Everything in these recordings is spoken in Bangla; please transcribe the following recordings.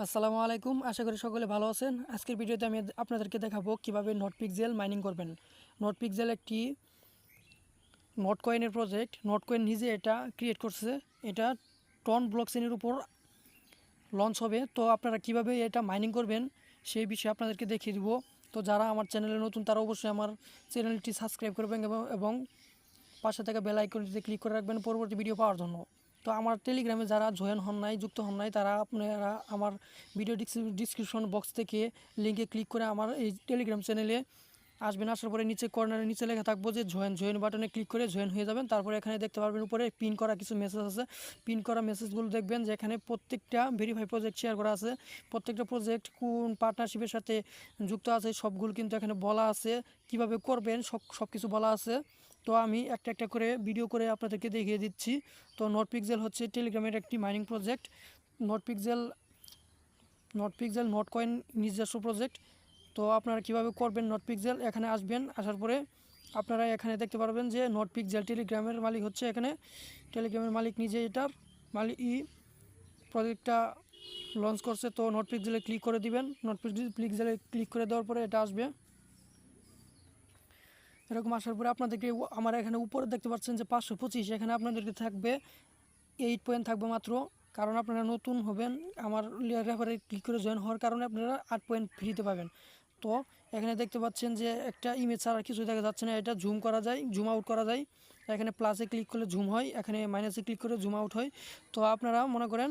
আসসালামু আলাইকুম, আশা করি সকলে ভালো আছেন। আজকের ভিডিওতে আমি আপনাদেরকে দেখাবো কিভাবে নোটপিক্সেল মাইনিং করবেন। নোটপিক্সেল একটি নোট কয়েনের প্রজেক্ট। নোট কয়েন নিজে এটা ক্রিয়েট করছে। এটা টন ব্লকচেনের উপর লঞ্চ হবে। তো আপনারা কিভাবে এটা মাইনিং করবেন সেই বিষয়ে আপনাদেরকে দেখিয়ে দিব। তো যারা আমার চ্যানেলে নতুন তারা অবশ্যই আমার চ্যানেলটি সাবস্ক্রাইব করবেন এবং পাশে থাকা বেল আইকনটিতে ক্লিক করে রাখবেন পরবর্তী ভিডিও পাওয়ার জন্য। তো আমার টেলিগ্রামে যারা জয়েন হন নাই, যুক্ত হন নাই, তারা আপনারা আমার ভিডিও ডিসক্রিপশন বক্স থেকে লিঙ্কে ক্লিক করে আমার এই টেলিগ্রাম চ্যানেলে আসবেন। আসার পরে নিচে কর্নারে নিচে লেখা থাকবো যে জয়েন বাটনে ক্লিক করে জয়েন হয়ে যাবেন। তারপরে এখানে দেখতে পারবেন উপরে পিন করা কিছু মেসেজ আছে। পিন করা মেসেজগুলো দেখবেন যে এখানে প্রত্যেকটা ভেরিফাই প্রজেক্ট শেয়ার করা আছে। প্রত্যেকটা প্রজেক্ট কোন পার্টনারশিপের সাথে যুক্ত আছে সবগুলো কিন্তু এখানে বলা আছে। কিভাবে করবেন সব কিছু বলা আছে। তো আমি একটা একটা করে ভিডিও করে আপনাদেরকে দেখিয়ে দিচ্ছি। তো নোটপিক্সেল হচ্ছে টেলিগ্রামের একটি মাইনিং প্রজেক্ট। নোটপিক্সেল নোট কয়েন নিজস্ব প্রজেক্ট। তো আপনারা কিভাবে করবেন নোটপিক্সেল, এখানে আসবেন। আসার পরে আপনারা এখানে দেখতে পারবেন যে নোটপিক্সেল টেলিগ্রামের মালিক হচ্ছে এখানে টেলিগ্রামের মালিক নিজে এটার মালিক প্রজেক্টটা লঞ্চ করছে। তো নোটপিক্সেলে ক্লিক করে দিবেন। নোটপিক্সেলে ক্লিক করে দেওয়ার পরে এটা আসবে। এরকম আসার পরে আপনাদেরকে আমার এখানে উপরে দেখতে পাচ্ছেন যে 525, এখানে আপনাদেরকে থাকবে 8 পয়েন্ট থাকবে মাত্র। কারণ আপনারা নতুন হবেন, আমার রেফারে ক্লিক করে জয়েন হওয়ার কারণে আপনারা 8 পয়েন্ট ফ্রিতে পাবেন। তো এখানে দেখতে পাচ্ছেন যে একটা ইমেজ ছাড়া কিছু দেখা যাচ্ছে না। এটা জুম করা যায়, জুম আউট করা যায়। এখানে প্লাসে ক্লিক করলে জুম হয়, এখানে মাইনাসে ক্লিক করে জুম আউট হয়। তো আপনারা মনে করেন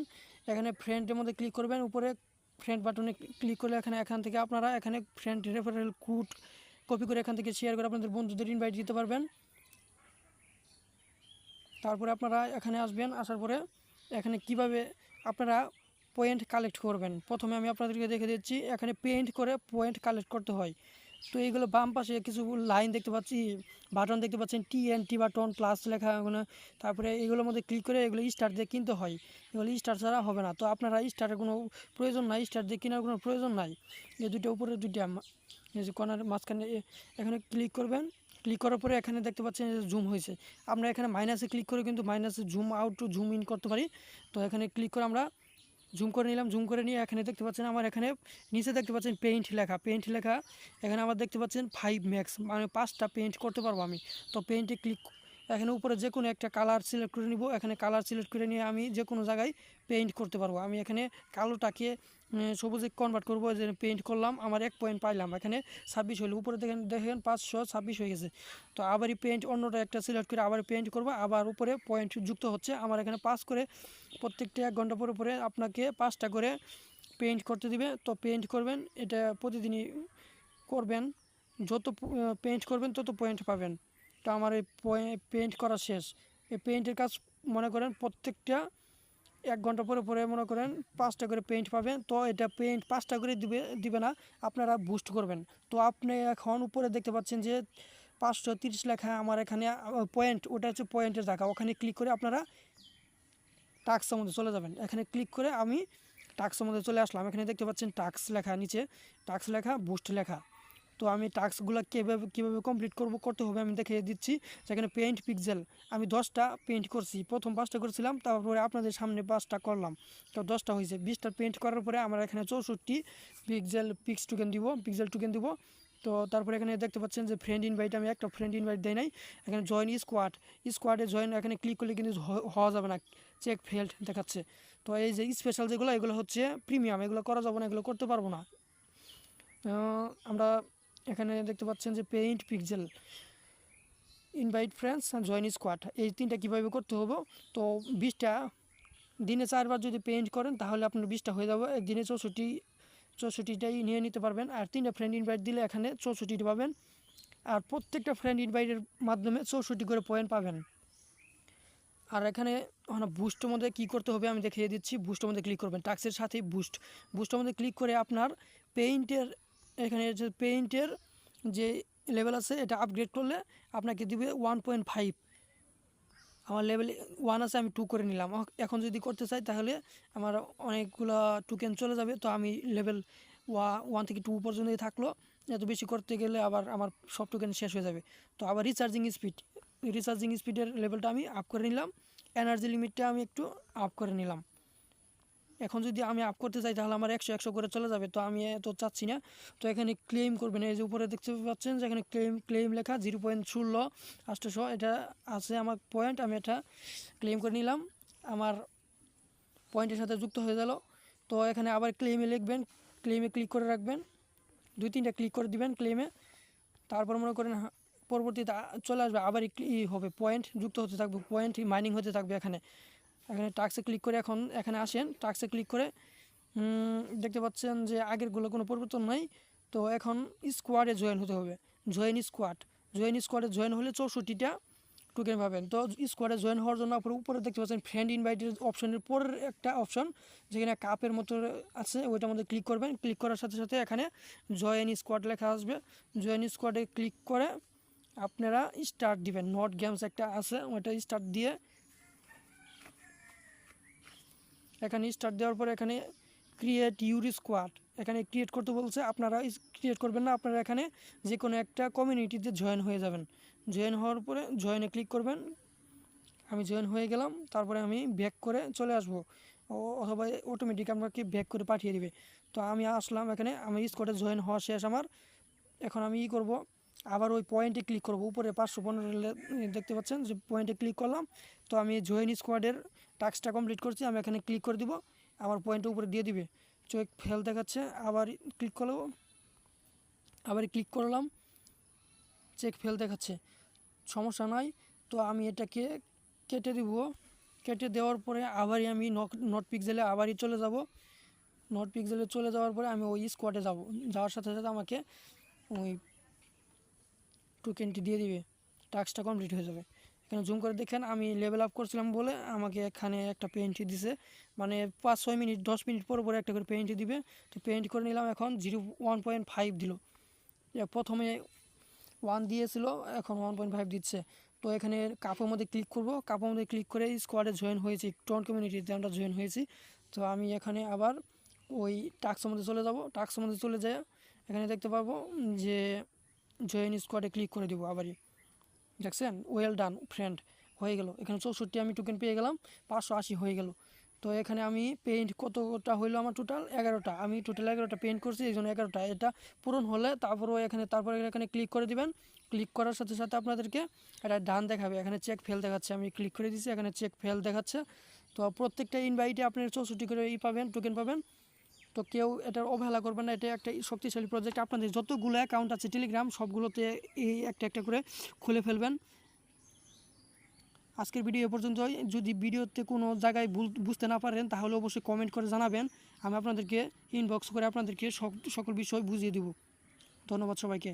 এখানে ফ্রেন্ডের মধ্যে ক্লিক করবেন। উপরে ফ্রেন্ড বাটনে ক্লিক করলে এখান থেকে আপনারা এখানে ফ্রেন্ড রেফারেল কোড কপি করে এখান থেকে শেয়ার করে আপনাদের বন্ধুদের ইনভাইট দিতে পারবেন। তারপরে আপনারা এখানে আসবেন। আসার পরে এখানে কিভাবে আপনারা পয়েন্ট কালেক্ট করবেন প্রথমে আমি আপনাদেরকে দেখে দিচ্ছি। এখানে পেইন্ট করে পয়েন্ট কালেক্ট করতে হয়। তো এইগুলো বাম পাশে কিছু লাইন দেখতে পাচ্ছি, বাটন দেখতে পাচ্ছেন TNT বাটন প্লাস লেখা এগুলো। তারপরে এগুলোর মধ্যে ক্লিক করে এগুলো স্টার দিয়ে কিনতে হয়। এগুলো স্টার ছাড়া হবে না। তো আপনারা স্টারের কোনো প্রয়োজন নাই, স্টার দিয়ে কেনার কোনো প্রয়োজন নাই। এই দুটো উপরে দুইটা এই যে কর্নার মাঝখানে এখানে ক্লিক করবেন। ক্লিক করার পরে এখানে দেখতে পাচ্ছেন যে জুম হয়েছে। আমরা এখানে মাইনাসে ক্লিক করে কিন্তু মাইনাসে zoom out to zoom in করতে পারি। তো এখানে ক্লিক করে আমরা জুম করে নিলাম। জুম করে নিয়ে এখানে দেখতে পাচ্ছেন আমার এখানে নিচে দেখতে পাচ্ছেন পেইন্ট লেখা। এখানে আবার দেখতে পাচ্ছেন 5 ম্যাক্স, মানে 5টা পেইন্ট করতে পারবো আমি। তো পেইন্টে ক্লিক, এখানে উপরে যে কোনো একটা কালার সিলেক্ট করে নিব। এখানে কালার সিলেক্ট করে নিয়ে আমি যে কোনো জায়গায় পেইন্ট করতে পারবো। আমি এখানে কালোটাকে সবুজে কনভার্ট করবো। যে পেইন্ট করলাম, আমার 1 পয়েন্ট পাইলাম। এখানে 26 হলো, উপরে দেখেন 526 হয়ে গেছে। তো আবারই পেইন্ট অন্যটা একটা সিলেক্ট করে আবার পেইন্ট করবো। আবার উপরে পয়েন্ট যুক্ত হচ্ছে আমার এখানে 5 করে। প্রত্যেকটা 1 ঘন্টা পরে পরে আপনাকে 5টা করে পেইন্ট করতে দিবে। তো পেইন্ট করবেন, এটা প্রতিদিনই করবেন। যত পেইন্ট করবেন তত পয়েন্ট পাবেন। তো আমার এই পেইন্ট করা শেষ। এই পেইন্টের কাজ মনে করেন প্রত্যেকটা 1 ঘন্টা পরে পরে মনে করেন 5টা করে পেইন্ট পাবেন। তো এটা পেইন্ট 5টা করে দিবে না, আপনারা বুস্ট করবেন। তো আপনি এখন উপরে দেখতে পাচ্ছেন যে 530 লেখা আমার এখানে পয়েন্ট, ওটা হচ্ছে পয়েন্টের জায়গা। ওখানে ক্লিক করে আপনারা টাস্কের মধ্যে চলে যাবেন। এখানে ক্লিক করে আমি টাস্কের মধ্যে চলে আসলাম। এখানে দেখতে পাচ্ছেন টাস্ক লেখা, নিচে টাস্ক লেখা, বুস্ট লেখা। তো আমি টাস্কগুলো কীভাবে কমপ্লিট করতে হবে আমি দেখিয়ে দিচ্ছি। সেখানে পেইন্ট পিক্সেল আমি 10টা পেইন্ট করছি। প্রথম 5টা করেছিলাম, তারপরে আপনাদের সামনে 5টা করলাম। তো 10টা হয়েছে। 20টা পেইন্ট করার পরে আমার এখানে 64 পিক্স টোকেন দিব। তো তারপরে এখানে দেখতে পাচ্ছেন যে ফ্রেন্ড ইনভাইট, আমি একটা ফ্রেন্ড ইনভাইট দেয় নাই। এখানে জয়েন স্কোয়াডে জয়েন এখানে ক্লিক করলে কিন্তু হওয়া যাবে না, চেক ফেল্ড দেখাচ্ছে। তো এই যে স্পেশাল যেগুলো, এগুলো হচ্ছে প্রিমিয়াম, এগুলো করা যাবে না, এগুলো করতে পারবো না। আমরা এখানে দেখতে পাচ্ছেন যে paint pixel, invite friends, join squad, এই 3টা কীভাবে করতে হবে। তো 20টা দিনে 4বার যদি পেইন্ট করেন তাহলে আপনার 20টা হয়ে যাবে। একদিনে 64টাই নিয়ে নিতে পারবেন। আর 3টা ফ্রেন্ড ইনভাইট দিলে এখানে 64টি পাবেন। আর প্রত্যেকটা ফ্রেন্ড ইনভাইটের মাধ্যমে 64 করে পয়েন্ট পাবেন। আর এখানে বুস্টের মধ্যে কী করতে হবে আমি দেখিয়ে দিচ্ছি। বুস্টের মধ্যে ক্লিক করবেন, টাস্কের সাথেই বুস্টের মধ্যে ক্লিক করে আপনার পেইন্টের এখানে যে পেইন্টের যে লেভেল আছে এটা আপগ্রেড করলে আপনাকে দিবে 1.5। আমার লেভেল 1 আছে, আমি 2 করে নিলাম। এখন যদি করতে চাই তাহলে আমার অনেকগুলো টোকেন চলে যাবে। তো আমি লেভেল 1 থেকে 2 পর্যন্তই থাকলো। এত বেশি করতে গেলে আবার আমার সব টোকেন শেষ হয়ে যাবে। তো আবার রিচার্জিং স্পিডের লেভেলটা আমি আপ করে নিলাম। এনার্জি লিমিটটা আমি একটু আপ করে নিলাম। এখন যদি আমি আপ করতে চাই তাহলে আমার 100 করে চলে যাবে, তো আমি তো চাচ্ছি না। তো এখানে ক্লেম করবেন, এই যে উপরে দেখতে পাচ্ছেন যে এখানে ক্লেম লেখা 0.16 এটা আছে আমার পয়েন্ট, আমি এটা ক্লেম করে নিলাম, আমার পয়েন্টের সাথে যুক্ত হয়ে গেল। তো এখানে আবার ক্লেমে লিখবেন, ক্লেমে ক্লিক করে রাখবেন, 2-3টা ক্লিক করে দিবেন ক্লেমে। তারপর মনে করেন পরবর্তীতে চলে আসবে, আবার হবে পয়েন্ট যুক্ত হতে থাকবে, পয়েন্ট মাইনিং হতে থাকবে। এখানে টাস্কে ক্লিক করে এখন এখানে আসেন, টাস্কে ক্লিক করে দেখতে পাচ্ছেন যে আগেরগুলো কোনো পরিবর্তন নাই। তো এখন স্কোয়াডে জয়েন হতে হবে, জয়েন স্কোয়াডে জয়েন হলে 64টা টোকেন পাবেন। তো স্কোয়াডে জয়েন হওয়ার জন্য উপরে দেখতে পাচ্ছেন ফ্রেন্ড ইনভাইটের অপশনের পরের একটা অপশন যেখানে কাপের মতো আছে, ওইটার মধ্যে ক্লিক করবেন। ক্লিক করার সাথে সাথে এখানে জয়েন স্কোয়াড লেখা আসবে, জয়েন স্কোয়াডে ক্লিক করে আপনারা স্টার্ট দিবেন। নট গেমস একটা আছে, ওইটা স্টার্ট দিয়ে এখানে স্টার্ট দেওয়ার পরে এখানে ক্রিয়েট ইউর স্কোয়াড, এখানে ক্রিয়েট করতে বলছে, আপনারা ক্রিয়েট করবেন না, আপনারা এখানে যে কোনো একটা কমিউনিটিতে জয়েন হয়ে যাবেন। জয়েন হওয়ার পরে জয়েনে ক্লিক করবেন, আমি জয়েন হয়ে গেলাম। তারপরে আমি ব্যাক করে চলে আসবো, অথবা অটোমেটিক আমাকে ব্যাক করে পাঠিয়ে দিবে। তো আমি আসলাম এখানে, আমি স্কোয়াডে জয়েন হওয়া শেষ আমার। এখন আমি করব, আবার ওই পয়েন্টে ক্লিক করব, উপরে 515 দেখতে পাচ্ছেন যে পয়েন্টে ক্লিক করলাম। তো আমি জয়েন স্কোয়াডের টাস্কটা কমপ্লিট করছি, আমি এখানে ক্লিক করে দিব, আমার পয়েন্টের উপরে দিয়ে দিবে। চেক ফেল দেখাচ্ছে, আবার ক্লিক করব, আবার ক্লিক করলাম, চেক ফেল দেখাচ্ছে, সমস্যা নাই। তো আমি এটাকে কেটে দিব, কেটে দেওয়ার পরে আবারই আমি নট পিক্সেলে আবারই চলে যাব। নট পিক্সেলে চলে যাওয়ার পরে আমি ওই স্কোয়াডে যাব, যাওয়ার সাথে সাথে আমাকে ওই টোকেনটি দিয়ে দিবে, টাস্কটা কমপ্লিট হয়ে যাবে। এখানে জুম করে দেখেন আমি লেভেল আপ করছিলাম বলে আমাকে এখানে একটা পেইন্টই দিছে, মানে 5-6 মিনিট 10 মিনিট পর পরে একটা করে পেইন্টই দিবে। তো পেইন্ট করে নিলাম, এখন 1.5 দিল, প্রথমে 1 দিয়েছিল, এখন 1.5 দিচ্ছে। তো এখানে কাপের মধ্যে ক্লিক করব, কাপের মধ্যে ক্লিক করে স্কোয়াডে জয়েন হয়েছি, টন কমিউনিটিতে আমরা জয়েন হয়েছি। তো আমি এখানে আবার ওই টাস্কের মধ্যে চলে যাব, টাস্কের মধ্যে চলে যায় এখানে দেখতে পাবো যে জয়েন স্কোয়াডে ক্লিক করে দেবো আবারই, দেখছেন ওয়েল ডান ফ্রেন্ড হয়ে গেল। এখানে 64 আমি টোকেন পেয়ে গেলাম, 580 হয়ে গেল। তো এখানে আমি পেইন্ট কতটা হইলো আমার টোটাল 11টা, আমি টোটাল 11টা পেইন্ট করছি, এই জন্য 11টা। এটা পূরণ হলে তারপরে এখানে ক্লিক করে দিবেন। ক্লিক করার সাথে সাথে আপনাদেরকে এটা ডান দেখাবে, এখানে চেক ফেল দেখাচ্ছে, আমি ক্লিক করে দিয়েছি, এখানে চেক ফেল দেখাচ্ছে। তো প্রত্যেকটা ইনভাইটে আপনি 64 করে পাবেন, টোকেন পাবেন। তো কেউ এটার অবহেলা করবেন না, এটা একটা শক্তিশালী প্রজেক্ট। আপনাদের যতগুলো অ্যাকাউন্ট আছে টেলিগ্রাম সবগুলোতে এই একটা একটা করে খুলে ফেলবেন। আজকের ভিডিও এ পর্যন্তই। যদি ভিডিওতে কোনো জায়গায় বুঝতে না পারেন তাহলে অবশ্যই কমেন্ট করে জানাবেন, আমি আপনাদেরকে ইনবক্স করে আপনাদেরকে সকল বিষয় বুঝিয়ে দেব। ধন্যবাদ সবাইকে।